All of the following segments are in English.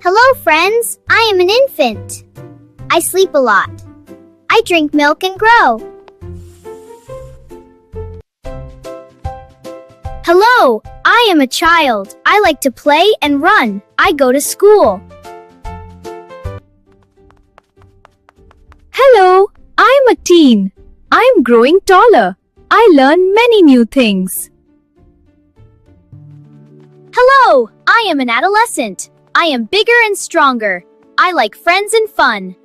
Hello, friends. I am an infant. I sleep a lot. I drink milk and grow. Hello, I am a child. I like to play and run. I go to school. Hello, I am a teen. I am growing taller. I learn many new things. Hello, I am an adolescent. I am bigger and stronger. I like friends and fun.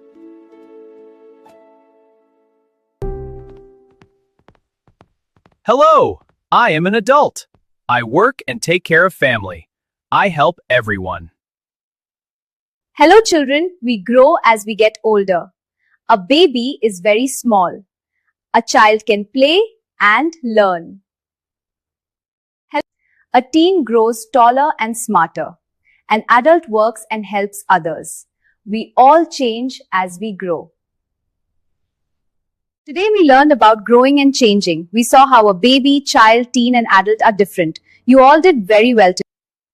Hello, I am an adult. I work and take care of family. I help everyone. Hello children, we grow as we get older. A baby is very small. A child can play and learn. A teen grows taller and smarter. An adult works and helps others. We all change as we grow. Today we learned about growing and changing. We saw how a baby, child, teen and adult are different. You all did very well today.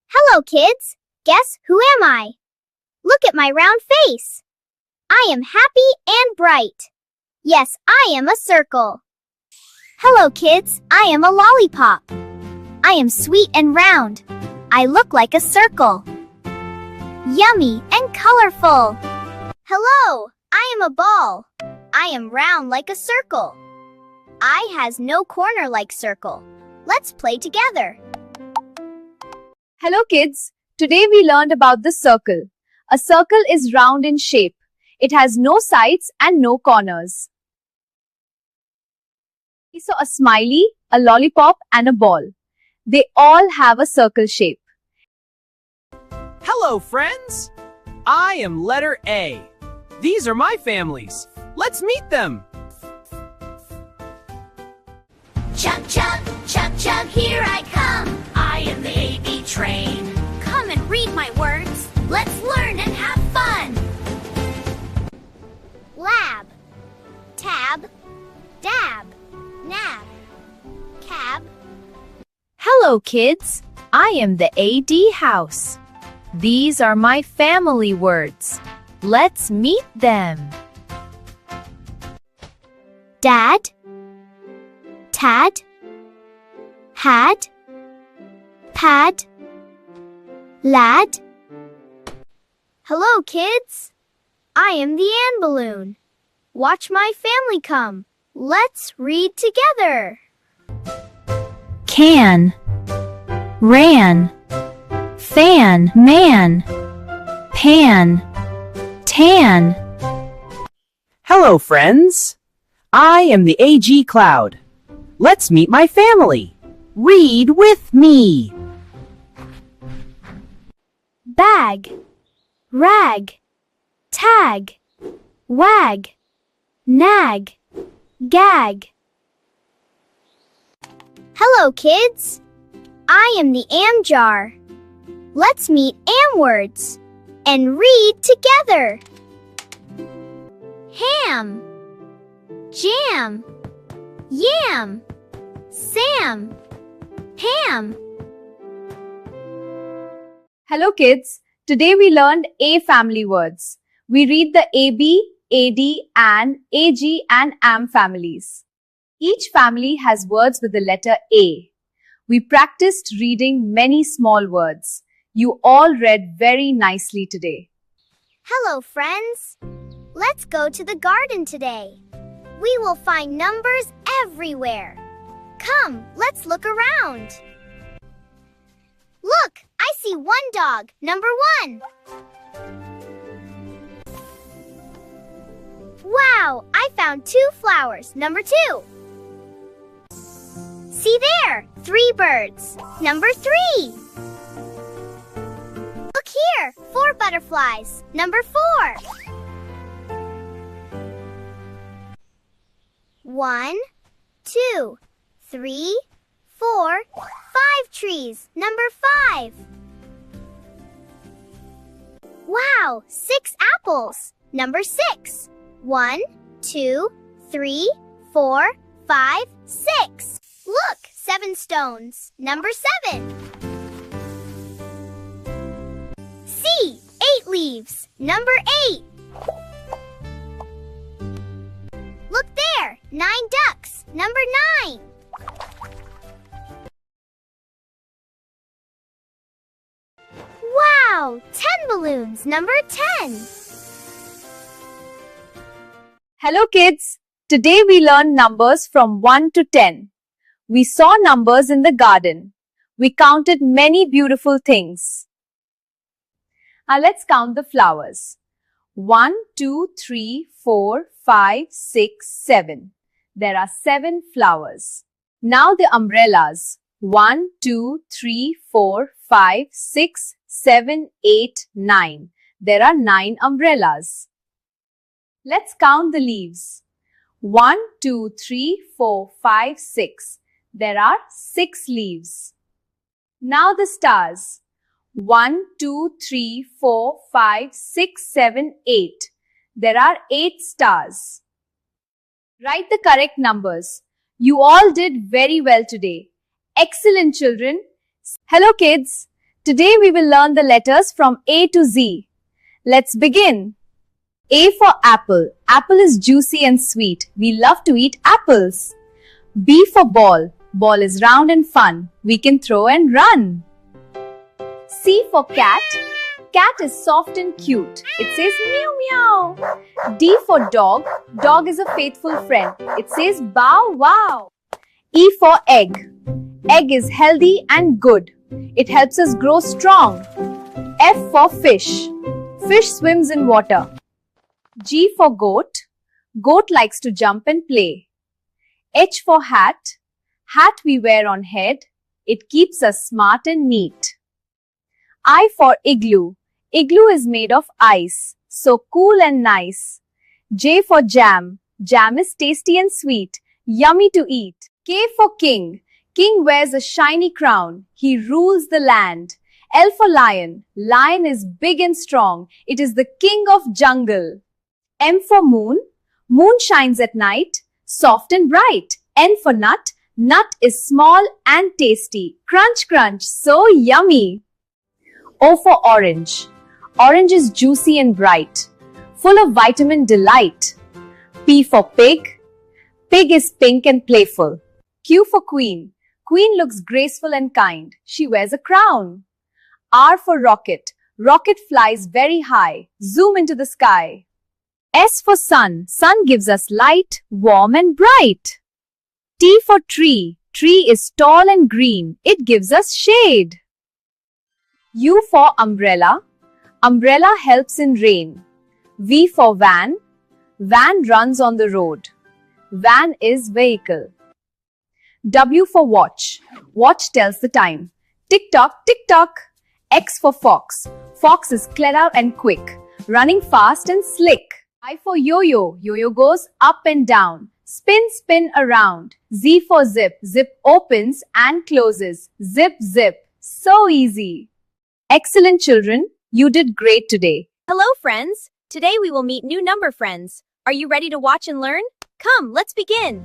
Hello, kids. Guess who am I? Look at my round face. I am happy and bright. Yes, I am a circle. Hello, kids. I am a lollipop. I am sweet and round. I look like a circle. Yummy and colorful. Hello, I am a ball. I am round like a circle. I has no corner like circle. Let's play together. Hello kids. Today we learned about the circle. A circle is round in shape. It has no sides and no corners. We saw a smiley, a lollipop and a ball. They all have a circle shape. Hello, friends. I am letter A. These are my families. Let's meet them. Chug, chug, chug, chug, here I come. I am the AB train. Come and read my words. Let's learn and have fun. Lab, tab, dab, nab, cab. Hello kids. I am the AD house. These are my family words. Let's meet them. Dad, tad, had, pad, lad. Hello, kids. I am the Ann balloon. Watch my family come. Let's read together. Can, ran, fan, man, pan, tan. Hello, friends. I am the AG cloud. Let's meet my family. Read with me. Bag, rag, tag, wag, nag, gag. Hello, kids. I am the am jar. Let's meet am words and read together. Ham, jam, yam, Sam, ham. Hello kids. Today we learned A family words. We read the AB, AD, AN, AG and AM families. Each family has words with the letter A. We practiced reading many small words. You all read very nicely today. Hello, friends. Let's go to the garden today. We will find numbers everywhere. Come, let's look around. Look, I see one dog, number 1. Wow, I found 2 flowers, number 2. See there, 3 birds, number 3. Look here, 4 butterflies, number 4. 1, 2, 3, 4, 5 trees, number 5. Wow, 6 apples, number 6. 1, 2, 3, 4, 5, 6. Look, 7 stones, number 7. See, 8 leaves. Number 8. Look there. 9 ducks. Number 9. Wow! 10 balloons. Number 10. Hello kids! Today we learned numbers from 1 to 10. We saw numbers in the garden. We counted many beautiful things. Now let's count the flowers. 1, 2, 3, 4, 5, 6, 7. There are 7 flowers. Now the umbrellas. 1, 2, 3, 4, 5, 6, 7, 8, 9. There are 9 umbrellas. Let's count the leaves. 1, 2, 3, 4, 5, 6. There are 6 leaves. Now the stars. 1, 2, 3, 4, 5, 6, 7, 8. There are 8 stars. Write the correct numbers. You all did very well today. Excellent, children. Hello kids. Today we will learn the letters from A to Z. Let's begin. A for apple. Apple is juicy and sweet. We love to eat apples. B for ball. Ball is round and fun. We can throw and run. C for cat. Cat is soft and cute. It says meow meow. D for dog. Dog is a faithful friend. It says bow wow. E for egg. Egg is healthy and good. It helps us grow strong. F for fish. Fish swims in water. G for goat. Goat likes to jump and play. H for hat. Hat we wear on head. It keeps us smart and neat. I for igloo. Igloo is made of ice, so cool and nice. J for jam. Jam is tasty and sweet, yummy to eat. K for king. King wears a shiny crown. He rules the land. L for lion. Lion is big and strong. It is the king of jungle. M for moon. Moon shines at night, soft and bright. N for nut. Nut is small and tasty. Crunch, crunch, so yummy. O for orange. Orange is juicy and bright, full of vitamin delight. P for pig. Pig is pink and playful. Q for queen. Queen looks graceful and kind. She wears a crown. R for rocket. Rocket flies very high. Zoom into the sky. S for sun. Sun gives us light, warm and bright. T for tree. Tree is tall and green. It gives us shade. U for umbrella. Umbrella helps in rain. V for van. Van runs on the road. Van is vehicle. W for watch. Watch tells the time. Tick tock, tick tock. X for fox. Fox is clever and quick, running fast and slick. I for yo-yo. Yo-yo goes up and down. Spin, spin around. Z for zip. Zip opens and closes. Zip, zip. So easy. Excellent, children. You did great today. Hello, friends. Today we will meet new number friends. Are you ready to watch and learn? Come, let's begin.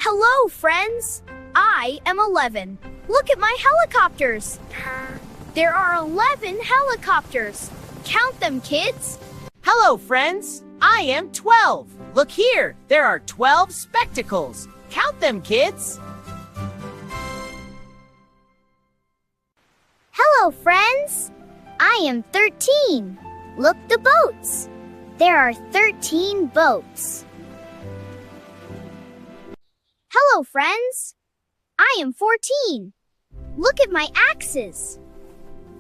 Hello, friends. I am 11. Look at my helicopters. There are 11 helicopters. Count them, kids. Hello, friends. I am 12. Look here. There are 12 spectacles. Count them, kids. Hello, friends. I am 13. Look, the boats. There are 13 boats. Hello, friends. I am 14. Look at my axes.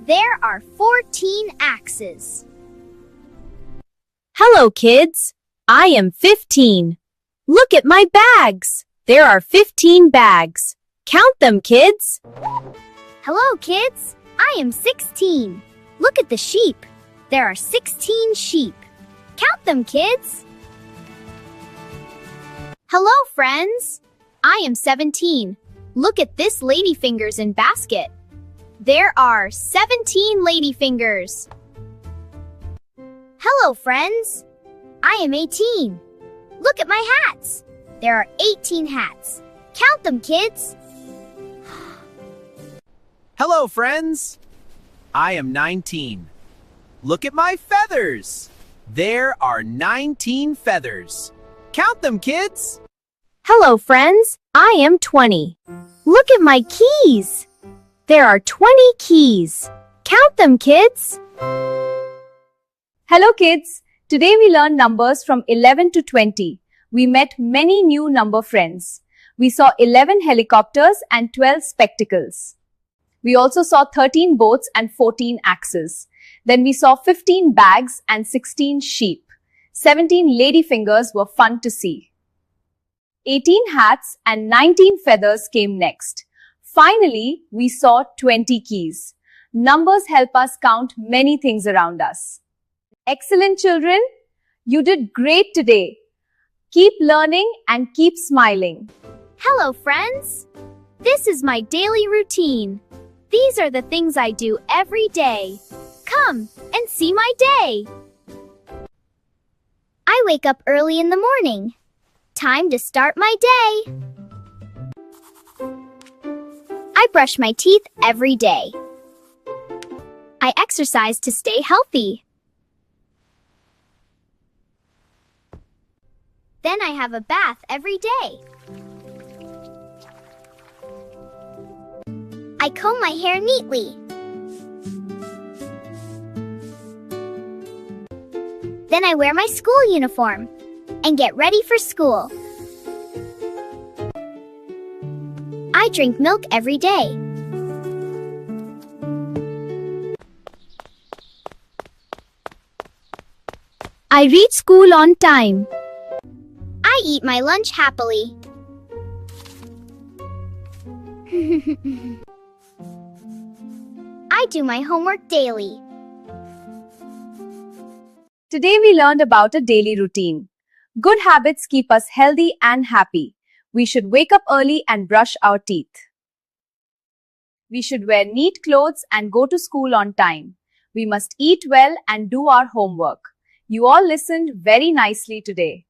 There are 14 axes. Hello, kids. I am 15. Look at my bags. There are 15 bags. Count them, kids. Hello, kids. I am 16. Look at the sheep. There are 16 sheep. Count them, kids. Hello, friends. I am 17. Look at this ladyfingers in basket. There are 17 ladyfingers. Hello, friends. I am 18. Look at my hats. There are 18 hats. Count them, kids. Hello, friends. I am 19. Look at my feathers. There are 19 feathers. Count them, kids. Hello, friends. I am 20. Look at my keys. There are 20 keys. Count them, kids. Hello kids! Today we learned numbers from 11 to 20. We met many new number friends. We saw 11 helicopters and 12 spectacles. We also saw 13 boats and 14 axes. Then we saw 15 bags and 16 sheep. 17 ladyfingers were fun to see. 18 hats and 19 feathers came next. Finally, we saw 20 keys. Numbers help us count many things around us. Excellent, children! You did great today. Keep learning and keep smiling. Hello, friends. This is my daily routine. These are the things I do every day. Come and see my day. I wake up early in the morning. Time to start my day. I brush my teeth every day. I exercise to stay healthy. Then I have a bath every day. I comb my hair neatly. Then I wear my school uniform and get ready for school. I drink milk every day. I reach school on time. I eat my lunch happily. I do my homework daily. Today we learned about a daily routine. Good habits keep us healthy and happy. We should wake up early and brush our teeth. We should wear neat clothes and go to school on time. We must eat well and do our homework. You all listened very nicely today.